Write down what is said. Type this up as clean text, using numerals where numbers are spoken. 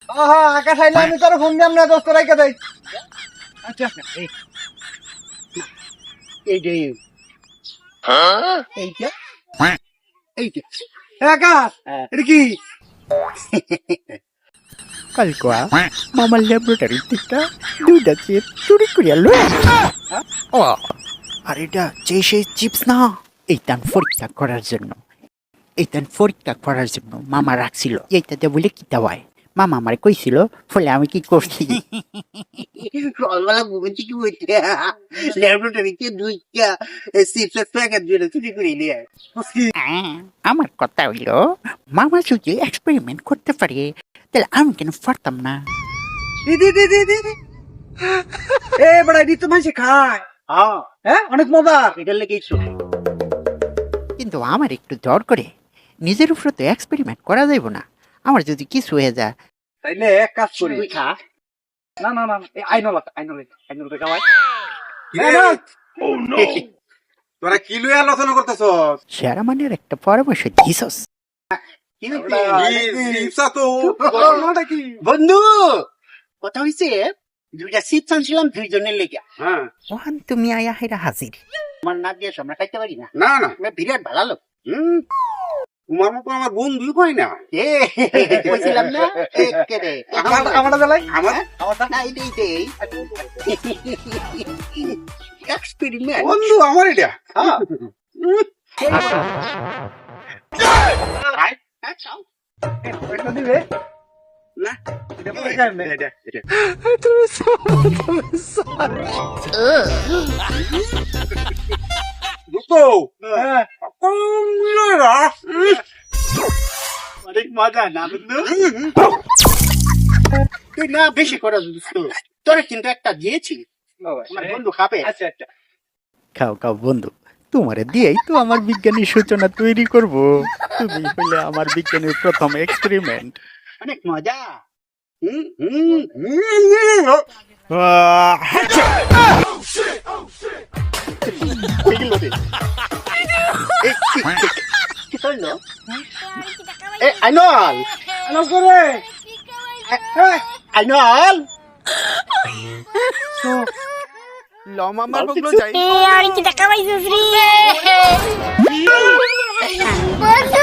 আহা আকাশ আইলে আমি তোর ফোন দিলাম না দোস্ত রাইকে দেই। আচ্ছা এই এইটা এইটা এইটা এ আকাশ হ্যাঁ। এটা কি? কালকা মামার ল্যাবরেটরি থেকে দুইটা চিপ চুরি করিয়া লয়ে ও আর এটা যে সেই চিপস না এইটান পরীক্ষা করার জন্য মামা রাখছিল এইটাতে বলে কি দেওয়ায় মামা আমার কইছিল ফলে আমি কি করছি সকালবেলা ঘুমের থেকে উঠে ল্যাবরেটরিতে দুইটা চিপসের প্যাকেট জুড়ে চুরি করে নিয়ে আমার কথা হইল মামা যদি এক্সপেরিমেন্ট করতে পারে তাহলে আমি কেন পারতাম না এ বড় এডি তো মানুষ খায়। হ্যাঁ হ্যাঁ অনেক মজার। এটার লেগেই ছিল কিন্তু আমার একটু জ্বর করে নিজের উপরে তো এক্সপেরিমেন্ট করা যাইব না আমার যদি কিছু হয়ে যায় তাইলে এক কাজ করি। তুই খা না না না এই আইনল খাওয়াই। তোরা কি লইয়া আলোচনা করতেছস? শেরামানের একটা পরামর্শ দিছস কি ঘটনাটা কি? বন্ধু কথা হইছে দুইটা চিপস আনছিলাম দুইজনের লেগে হ্যাঁ ওহান তুমি আয়া হেরা হাজির আমার না দিয়ে আমরা খাইতে পারি না না না আমরা বিরাট ভালো লোক তোমার মতো আমার বন্ধু হয় না। এ কইছিলাম না একেরে আমারটা জ্বালাই আমার না এইটাই এক্সপেরিমেন্ট বন্ধু আমার এটা। একটা দিবে না এটা পরে খাইম না। দোস্ত হ্যাঁ অনেক মজা না বন্ধু তুই না বেশি করে তোরে কিন্তু একটা দিয়েছি আমার বন্ধু খাবে আচ্ছা আচ্ছা খাও খাও বন্ধু তোমারে দিয়েই তো আমার বিজ্ঞানের সূচনা তৈরি করব তুমি হইলে আমার বিজ্ঞানের প্রথম এক্সপেরিমেন্ট অনেক মজা কি করলো আইনল আলো করে আইনল ল মামার বগলো যাই আর কি টাকা পাইছিস রে বন্ধু